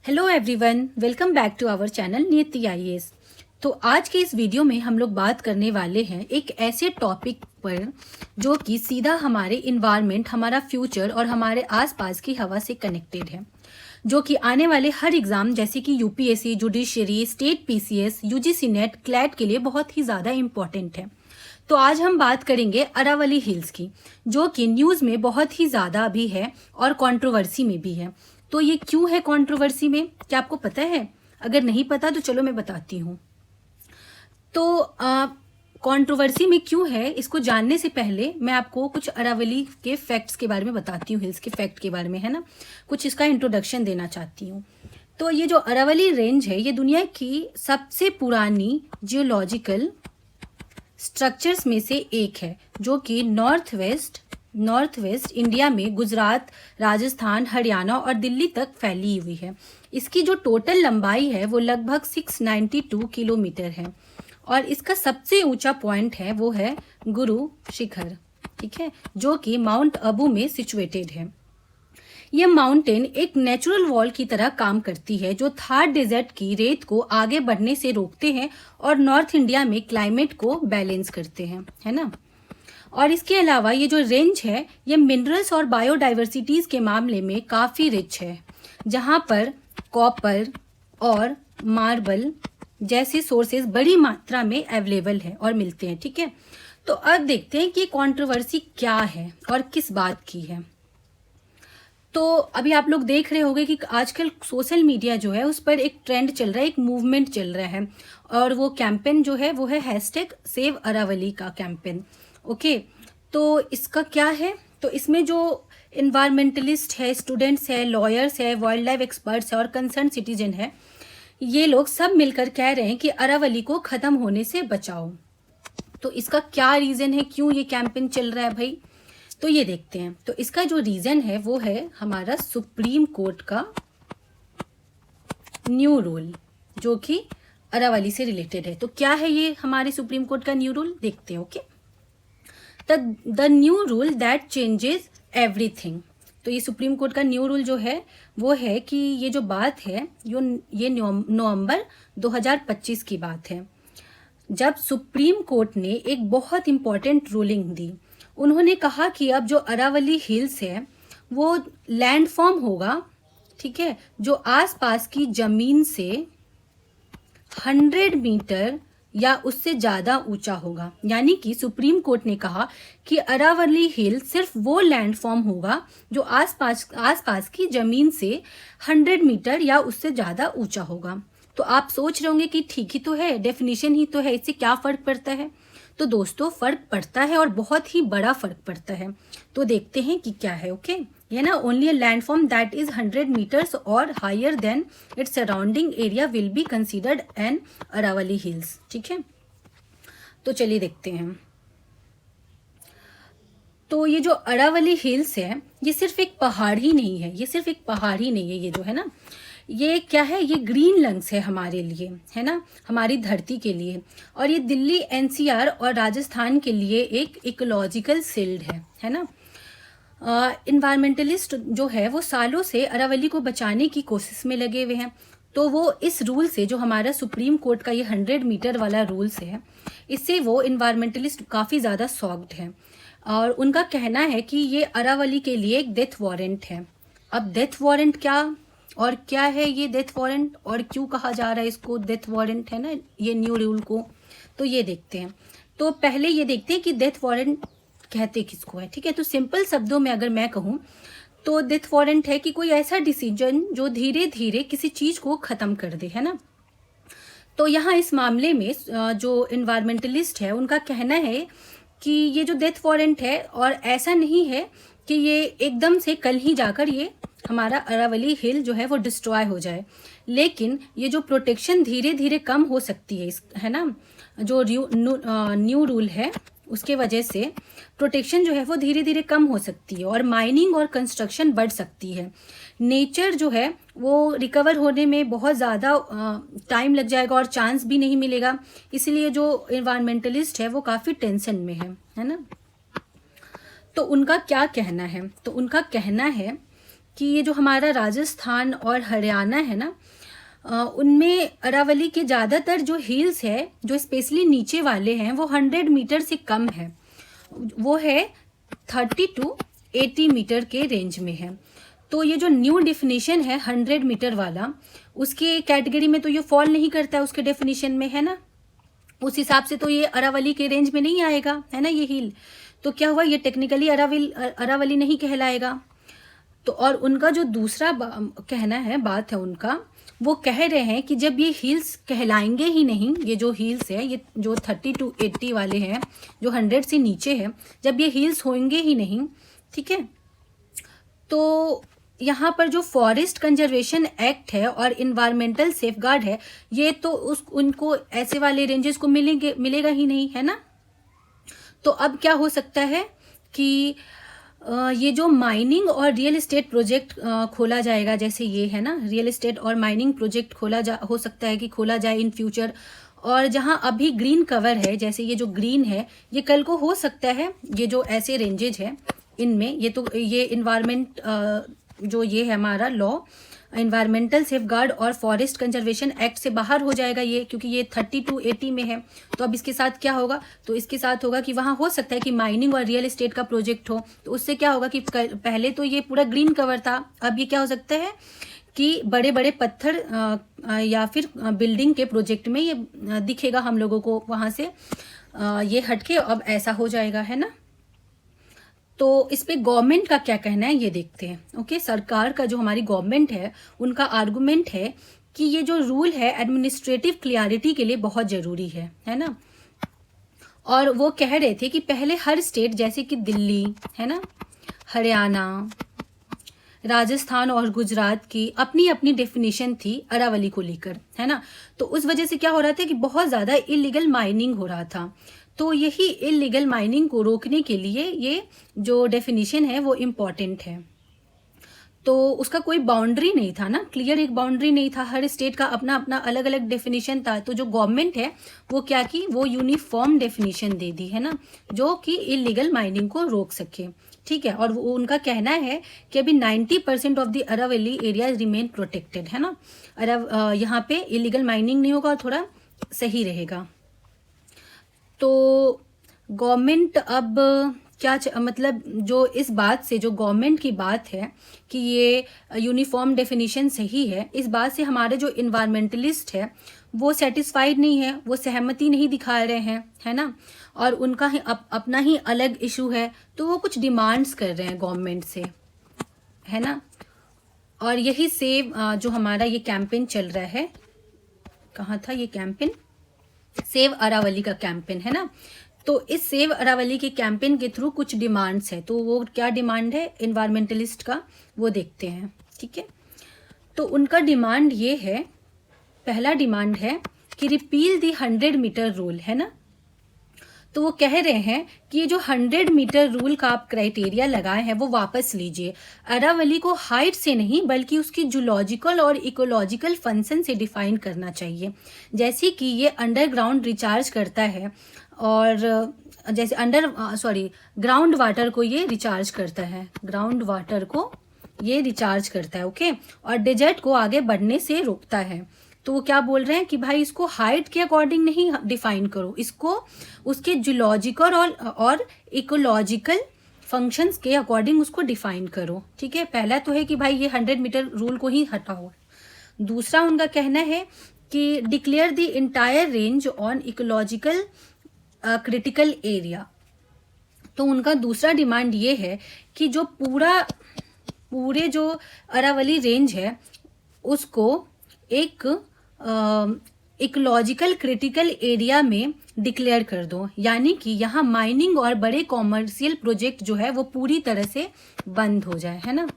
Hello everyone, welcome back to our channel Niyati IAS. तो आज के इस वीडियो में हम लोग बात करने वाले हैं एक ऐसे टॉपिक पर जो कि सीधा हमारे इन्वायरमेंट, हमारा फ्यूचर और हमारे आसपास की हवा से कनेक्टेड है, जो कि आने वाले हर एग्जाम जैसे कि UPSC, judiciary, state PCS, UGC net, CLAT के लिए बहुत ही ज़्यादा इम्पॉर्टेंट है। तो आज हम बात करेंगे अरावली हिल्स की, जो कि न्यूज़ में बहुत ही ज़्यादा भी है और कंट्रोवर्सी में भी है। तो ये क्यों है कंट्रोवर्सी में, क्या आपको पता है? अगर नहीं पता तो चलो मैं बताती हूँ। तो कंट्रोवर्सी में क्यों है, इसको जानने से पहले मैं आपको कुछ अरावली के फैक्ट्स के बारे में बताती हूँ, हिल्स के फैक्ट के बारे में, है ना। कुछ इसका इंट्रोडक्शन देना चाहती हूँ। तो ये जो अरावली रेंज है, ये दुनिया की सबसे पुरानी जियोलॉजिकल स्ट्रक्चर्स में से एक है, जो कि नॉर्थ वेस्ट इंडिया में गुजरात, राजस्थान, हरियाणा और दिल्ली तक फैली हुई है। इसकी जो टोटल लंबाई है वो लगभग 692 किलोमीटर है और इसका सबसे ऊंचा पॉइंट है वो है गुरु शिखर, ठीक है, जो कि माउंट अबू में सिचुएटेड है। यह माउंटेन एक नेचुरल वॉल की तरह काम करती है, जो थार डेजर्ट की रेत को आगे बढ़ने से रोकते हैं और नॉर्थ इंडिया में क्लाइमेट को बैलेंस करते हैं, है ना। और इसके अलावा ये जो रेंज है, ये मिनरल्स और बायोडाइवर्सिटीज के मामले में काफ़ी रिच है, जहाँ पर कॉपर और मार्बल जैसे सोर्सेज बड़ी मात्रा में अवेलेबल है और मिलते हैं, ठीक है। तो अब देखते हैं कि कंट्रोवर्सी क्या है और किस बात की है। तो अभी आप लोग देख रहे होंगे कि आजकल सोशल मीडिया जो है उस पर एक ट्रेंड चल रहा है, एक मूवमेंट चल रहा है, और वो कैंपेन जो है वो है #सेव अरावली का कैंपेन। ओके, तो इसका क्या है? तो इसमें जो इन्वायरमेंटलिस्ट है, स्टूडेंट्स है, लॉयर्स है, वाइल्ड लाइफ एक्सपर्ट्स है और कंसर्न सिटीजन है, ये लोग सब मिलकर कह रहे हैं कि अरावली को ख़त्म होने से बचाओ। तो इसका क्या रीज़न है, क्यों ये कैंपेन चल रहा है भाई? तो ये देखते हैं। तो इसका जो रीज़न है वो है हमारा सुप्रीम कोर्ट का न्यू रूल, जो कि अरावली से रिलेटेड है। तो क्या है ये हमारे सुप्रीम कोर्ट का न्यू रूल, देखते हैं। Okay, the new rule that changes everything. तो ये सुप्रीम कोर्ट का न्यू रूल जो है वो है कि ये जो बात है ये नवंबर 2025 की बात है, जब सुप्रीम कोर्ट ने एक बहुत इंपॉर्टेंट रूलिंग दी। उन्होंने कहा कि अब जो अरावली हिल्स है वो लैंडफॉर्म होगा, ठीक है, जो आसपास की जमीन से 100 मीटर या उससे ज़्यादा ऊंचा होगा। यानी कि सुप्रीम कोर्ट ने कहा कि अरावली हिल सिर्फ वो लैंडफॉर्म होगा जो आसपास की जमीन से 100 मीटर या उससे ज़्यादा ऊंचा होगा। तो आप सोच रहे होंगे कि ठीक ही तो है, डेफिनेशन ही तो है, इससे क्या फ़र्क पड़ता है? तो दोस्तों, फ़र्क पड़ता है और बहुत ही बड़ा फ़र्क पड़ता है। तो देखते हैं कि क्या है। ओके, ये ना, only a landform that is 100 metres और higher than its surrounding area will be considered an Aravalli hills, ठीक है। तो चलिए देखते हैं। तो ये जो अरावली हिल्स है ये सिर्फ एक पहाड़ ही नहीं है, ये जो है ना, ये क्या है, ये ग्रीन लंग्स है हमारे लिए, है ना, हमारी धरती के लिए। और ये दिल्ली, एनसीआर और राजस्थान के लिए एक इकोलॉजिकल शील्ड है ना। इन्वायरमेंटलिस्ट जो है वो सालों से अरावली को बचाने की कोशिश में लगे हुए हैं। तो वो इस रूल से, जो हमारा सुप्रीम कोर्ट का ये 100 मीटर वाला रूल्स है, इससे वो इन्वायरमेंटलिस्ट काफ़ी ज़्यादा शॉक्ड हैं और उनका कहना है कि ये अरावली के लिए एक डेथ वारंट है। अब डेथ वारंट क्या है ये डेथ वारंट, और क्यों कहा जा रहा है इसको डेथ वारंट, है ना, ये न्यू रूल को? तो ये देखते हैं। तो पहले ये देखते हैं कि डेथ वारंट कहते किसको है, ठीक है। तो सिंपल शब्दों में अगर मैं कहूँ तो डेथ वारंट है कि कोई ऐसा डिसीजन जो धीरे धीरे किसी चीज़ को ख़त्म कर दे, है ना। तो यहाँ इस मामले में जो इन्वायरमेंटलिस्ट है उनका कहना है कि ये जो डेथ वारंट है, और ऐसा नहीं है कि ये एकदम से कल ही जाकर ये हमारा अरावली हिल जो है वो डिस्ट्रॉय हो जाए, लेकिन ये जो प्रोटेक्शन धीरे धीरे कम हो सकती है, है ना, जो न्यू रूल है उसके वजह से प्रोटेक्शन जो है वो धीरे धीरे कम हो सकती है और माइनिंग और कंस्ट्रक्शन बढ़ सकती है। नेचर जो है वो रिकवर होने में बहुत ज़्यादा टाइम लग जाएगा और चांस भी नहीं मिलेगा, इसलिए जो इन्वायरमेंटलिस्ट है वो काफ़ी टेंशन में है ना। तो उनका क्या कहना है? तो उनका कहना है कि ये जो हमारा राजस्थान और हरियाणा है ना, उनमें अरावली के ज़्यादातर जो हिल्स है, जो स्पेशली नीचे वाले हैं, वो 100 मीटर से कम है, वो है 30 to 80 मीटर के रेंज में है। तो ये जो न्यू डेफिनेशन है 100 मीटर वाला, उसके कैटेगरी में तो ये फॉल नहीं करता है उसके डेफिनेशन में, है ना। उस हिसाब से तो ये अरावली के रेंज में नहीं आएगा, है ना, ये हिल। तो क्या हुआ, ये टेक्निकली अरावली नहीं कहलाएगा। तो और उनका जो दूसरा कहना है, बात है उनका, वो कह रहे हैं कि जब ये हिल्स कहलाएंगे ही नहीं, ये जो हिल्स है, ये जो 30 to 80 वाले हैं, जो 100 से नीचे है, जब ये हिल्स होंगे ही नहीं, ठीक है, तो यहाँ पर जो फॉरेस्ट कंजर्वेशन एक्ट है और इन्वायरमेंटल सेफगार्ड है, ये तो उनको ऐसे वाले रेंजेस को मिलेगा ही नहीं, है ना। तो अब क्या हो सकता है कि ये जो माइनिंग और रियल एस्टेट प्रोजेक्ट खोला जाएगा, जैसे ये है ना, रियल एस्टेट और माइनिंग प्रोजेक्ट हो सकता है कि खोला जाए इन फ्यूचर। और जहाँ अभी ग्रीन कवर है, जैसे ये जो ग्रीन है, ये कल को हो सकता है ये जो ऐसे रेंजेज है इनमें, ये इन्वायरमेंट जो ये है हमारा लॉ, इन्वायरमेंटल सेफगार्ड और फॉरेस्ट कंजर्वेशन एक्ट से बाहर हो जाएगा ये, क्योंकि ये 30 to 80 में है। तो अब इसके साथ क्या होगा, तो इसके साथ होगा कि वहाँ हो सकता है कि माइनिंग और रियल एस्टेट का प्रोजेक्ट हो, तो उससे क्या होगा कि पहले तो ये पूरा ग्रीन कवर था, अब ये क्या हो सकता है कि बड़े बड़े पत्थर या फिर बिल्डिंग के प्रोजेक्ट में ये दिखेगा हम लोगों को, वहाँ से ये हटके अब ऐसा हो जाएगा, है ना। तो इस पे गवर्नमेंट का क्या कहना है ये देखते हैं। ओके, सरकार का जो हमारी गवर्नमेंट है, उनका आर्गुमेंट है कि ये जो रूल है एडमिनिस्ट्रेटिव क्लियरिटी के लिए बहुत जरूरी है ना। और वो कह रहे थे कि पहले हर स्टेट, जैसे कि दिल्ली है ना, हरियाणा, राजस्थान और गुजरात की अपनी अपनी डेफिनेशन थी अरावली को लेकर, है ना। तो उस वजह से क्या हो रहा था कि बहुत ज़्यादा इलीगल माइनिंग हो रहा था। तो यही इलीगल माइनिंग को रोकने के लिए ये जो डेफिनेशन है वो इम्पॉर्टेंट है। तो उसका कोई बाउंड्री नहीं था ना, क्लियर एक बाउंड्री नहीं था, हर स्टेट का अपना अपना अलग अलग डेफिनेशन था। तो जो गवर्नमेंट है वो क्या की, वो यूनिफॉर्म डेफिनेशन दे दी, है ना, जो कि इलीगल माइनिंग को रोक सके, ठीक है। और वो उनका कहना है कि अभी 90% of the Aravalli area remain protected, है ना। यहाँ पे इलीगल माइनिंग नहीं होगा और थोड़ा सही रहेगा। तो गवर्नमेंट अब क्या मतलब जो इस बात से, जो गवर्नमेंट की बात है कि ये यूनिफॉर्म डेफिनेशन सही है, इस बात से हमारे जो इन्वायरमेंटलिस्ट है वो सेटिस्फाइड नहीं है, वो सहमति नहीं दिखा रहे हैं, है ना। और उनका ही अपना ही अलग इशू है, तो वो कुछ डिमांड्स कर रहे हैं गवर्नमेंट से, है ना। और यही सेव जो हमारा ये कैंपेन चल रहा है, कहाँ था ये कैंपेन, सेव अरावली का कैंपेन, है ना। तो इस सेव अरावली के कैंपेन के थ्रू कुछ डिमांड्स है, तो वो क्या डिमांड है इन्वायरमेंटलिस्ट का, वो देखते हैं, ठीक है। तो उनका डिमांड ये है, पहला डिमांड है कि रिपील दी 100 मीटर रूल, है ना। तो वो कह रहे हैं कि ये जो 100 मीटर रूल का आप क्राइटेरिया लगाए हैं वो वापस लीजिए। अरावली को हाइट से नहीं बल्कि उसकी जूलॉजिकल और इकोलॉजिकल फंक्शन से डिफाइन करना चाहिए। जैसे कि ये अंडरग्राउंड रिचार्ज करता है, और जैसे ग्राउंड वाटर को ये रिचार्ज करता है, ग्राउंड वाटर को ये रिचार्ज करता है, ओके। और डेजर्ट को आगे बढ़ने से रोकता है। तो वो क्या बोल रहे हैं कि भाई इसको हाइट के अकॉर्डिंग नहीं डिफाइन करो, इसको उसके जूलॉजिकल और इकोलॉजिकल फंक्शंस के अकॉर्डिंग उसको डिफाइन करो, ठीक है। पहला तो है कि भाई ये 100 मीटर रूल को ही हटाओ। दूसरा उनका कहना है कि declare the entire range on ecological critical area. तो उनका दूसरा डिमांड ये है कि जो पूरे जो अरावली रेंज है उसको एक इकोलॉजिकल क्रिटिकल एरिया में डिक्लेयर कर दो, यानी कि यहाँ माइनिंग और बड़े कॉमर्शियल प्रोजेक्ट जो है वो पूरी तरह से बंद हो जाए, है ना,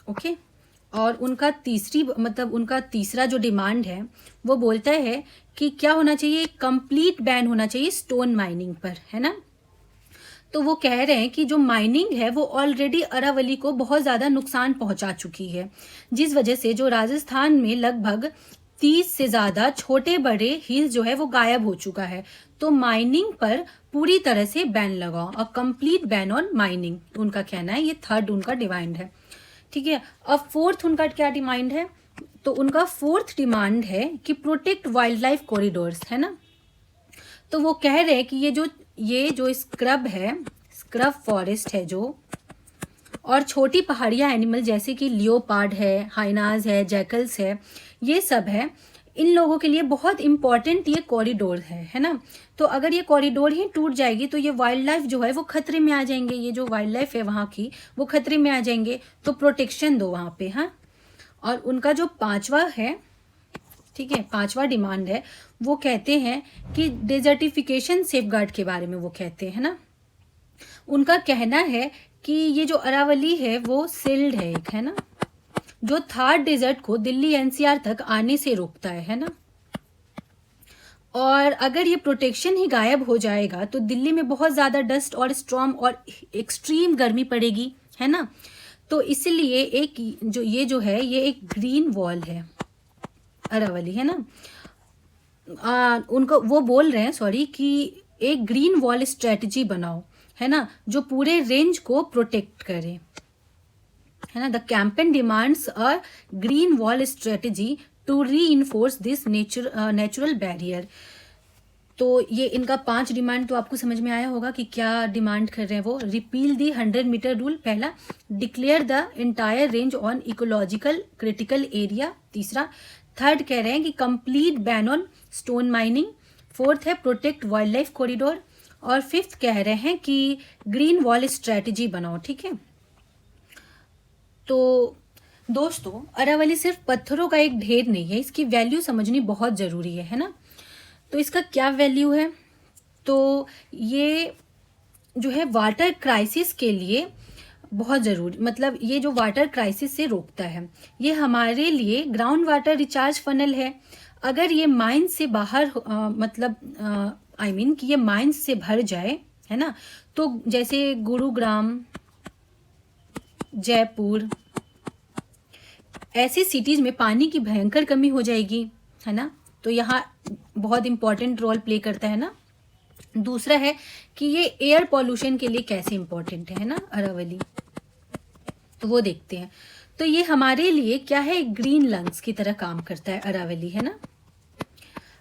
ओके। और उनका तीसरा जो डिमांड है वो बोलता है कि क्या होना चाहिए, कंप्लीट बैन होना चाहिए स्टोन माइनिंग पर, है ना। तो वो कह रहे हैं कि जो माइनिंग है वो ऑलरेडी अरावली को बहुत ज़्यादा नुकसान पहुंचा चुकी है, जिस वजह से जो राजस्थान में लगभग 30 से ज़्यादा छोटे बड़े हिल्स जो है वो गायब हो चुका है। तो माइनिंग पर पूरी तरह से बैन लगाओ, a complete ban on mining, उनका कहना है। ये थर्ड उनका डिमांड है, ठीक है। अब फोर्थ उनका क्या डिमांड है, तो उनका फोर्थ डिमांड है कि प्रोटेक्ट वाइल्ड लाइफ कॉरिडोर्स, है ना। तो वो कह रहे हैं कि ये जो स्क्रब है, स्क्रब फॉरेस्ट है जो, और छोटी पहाड़ियाँ एनिमल जैसे कि लियोपार्ड है, हाइनाज है, जैकल्स है, ये सब है, इन लोगों के लिए बहुत इंपॉर्टेंट ये कॉरिडोर है ना। तो अगर ये कॉरिडोर ही टूट जाएगी तो ये वाइल्ड लाइफ जो है वो खतरे में आ जाएंगे, ये जो वाइल्ड लाइफ है वहाँ की वो खतरे में आ जाएंगे, तो प्रोटेक्शन दो वहाँ पे। हाँ, और उनका जो पांचवा है, ठीक है, पांचवा डिमांड है, वो कहते हैं कि डेजर्टिफिकेशन सेफगार्ड के बारे में वो कहते हैं ना। उनका कहना है कि ये जो अरावली है वो सील्ड है एक, है ना, जो थार डेजर्ट को दिल्ली एनसीआर तक आने से रोकता है ना। और अगर ये प्रोटेक्शन ही गायब हो जाएगा तो दिल्ली में बहुत ज़्यादा डस्ट और स्टॉर्म और एक्सट्रीम गर्मी पड़ेगी, है ना। तो इसलिए ये जो है ये एक ग्रीन वॉल है अरावली, है ना। उनको वो बोल रहे हैं, सॉरी, कि एक ग्रीन वॉल स्ट्रेटजी बनाओ, है ना, जो पूरे रेंज को प्रोटेक्ट करे, है ना। The campaign demands a green wall strategy to reinforce this natural barrier. तो ये इनका 5 डिमांड तो आपको समझ में आया होगा कि क्या डिमांड कर रहे हैं वो। रिपील दी 100 मीटर रूल, पहला। Declare the entire range on ecological critical area, तीसरा। थर्ड कह रहे हैं कि complete ban on stone mining, fourth है प्रोटेक्ट वाइल्ड लाइफ कॉरिडोर, और फिफ्थ कह रहे हैं कि ग्रीन वॉल स्ट्रेटजी बनाओ, ठीक है। तो दोस्तों, अरावली सिर्फ पत्थरों का एक ढेर नहीं है, इसकी वैल्यू समझनी बहुत ज़रूरी है ना। तो इसका क्या वैल्यू है, तो ये जो है वाटर क्राइसिस के लिए बहुत ज़रूरी, मतलब ये जो वाटर क्राइसिस से रोकता है, ये हमारे लिए ग्राउंड वाटर रिचार्ज फनल है। अगर ये माइंस से बाहर कि ये माइंस से भर जाए, है ना, तो जैसे गुरुग्राम, जयपुर, ऐसी सिटीज में पानी की भयंकर कमी हो जाएगी, है ना। तो यहाँ बहुत इंपॉर्टेंट रोल प्ले करता है ना। दूसरा है कि ये एयर पॉल्यूशन के लिए कैसे इंपॉर्टेंट है ना अरावली, तो वो देखते हैं। तो ये हमारे लिए क्या है, ग्रीन लंग्स की तरह काम करता है अरावली, है ना।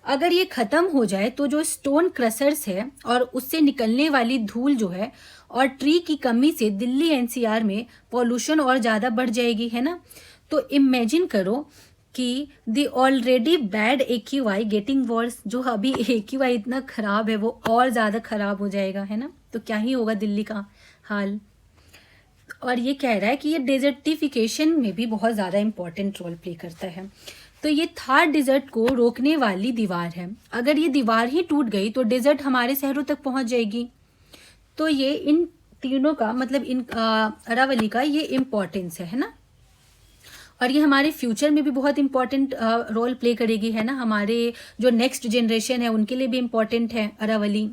अगर ये खत्म हो जाए तो जो स्टोन क्रशर्स है और उससे निकलने वाली धूल जो है और ट्री की कमी से दिल्ली एनसीआर में पॉल्यूशन और ज़्यादा बढ़ जाएगी, है ना। तो इमेजिन करो कि the already bad AQI getting worse, जो अभी AQI इतना ख़राब है वो और ज़्यादा ख़राब हो जाएगा, है ना। तो क्या ही होगा दिल्ली का हाल। और ये कह रहा है कि ये डेजर्टिफिकेशन में भी बहुत ज़्यादा इंपॉर्टेंट रोल प्ले करता है। तो ये थार डेजर्ट को रोकने वाली दीवार है, अगर ये दीवार ही टूट गई तो डेजर्ट हमारे शहरों तक पहुंच जाएगी। तो ये इन तीनों का मतलब इन अरावली का ये इम्पोर्टेंस है ना। और ये हमारे फ्यूचर में भी बहुत इंपॉर्टेंट रोल प्ले करेगी, है ना। हमारे जो नेक्स्ट जनरेशन है उनके लिए भी इम्पॉर्टेंट है अरावली।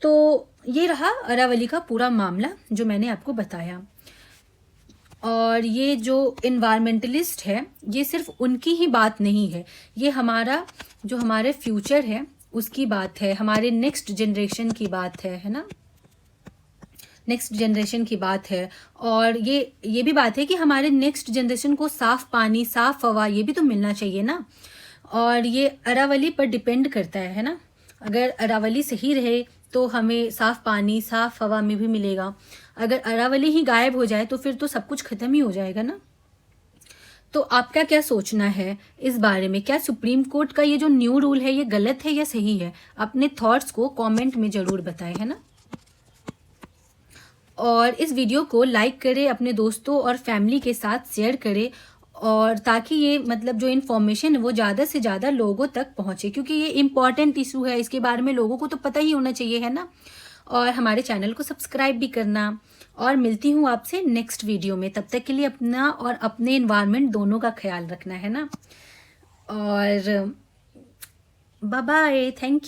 तो ये रहा अरावली का पूरा मामला जो मैंने आपको बताया। और ये जो इन्वायरमेंटलिस्ट है ये सिर्फ उनकी ही बात नहीं है, ये हमारे फ्यूचर है उसकी बात है, हमारे नेक्स्ट जनरेशन की बात है ना, नेक्स्ट जनरेशन की बात है। और ये भी बात है कि हमारे नेक्स्ट जनरेशन को साफ पानी, साफ हवा ये भी तो मिलना चाहिए ना। और ये अरावली पर डिपेंड करता है ना। अगर अरावली सही रहे तो हमें साफ पानी, साफ हवा में भी मिलेगा। अगर अरावली ही गायब हो जाए तो फिर तो सब कुछ खत्म ही हो जाएगा ना। तो आपका क्या सोचना है इस बारे में? क्या सुप्रीम कोर्ट का ये जो न्यू रूल है ये गलत है या सही है? अपने थॉट्स को कमेंट में जरूर बताएं, है ना। और इस वीडियो को लाइक करें, अपने दोस्तों और फैमिली के साथ शेयर करें, और ताकि ये मतलब जो इन्फॉर्मेशन है वो ज़्यादा से ज़्यादा लोगों तक पहुँचे, क्योंकि ये इम्पॉर्टेंट इशू है, इसके बारे में लोगों को तो पता ही होना चाहिए, है ना। और हमारे चैनल को सब्सक्राइब भी करना। और मिलती हूँ आपसे नेक्स्ट वीडियो में, तब तक के लिए अपना और अपने एनवायरनमेंट दोनों का ख्याल रखना, है ना। और बाय बाय, थैंक यू।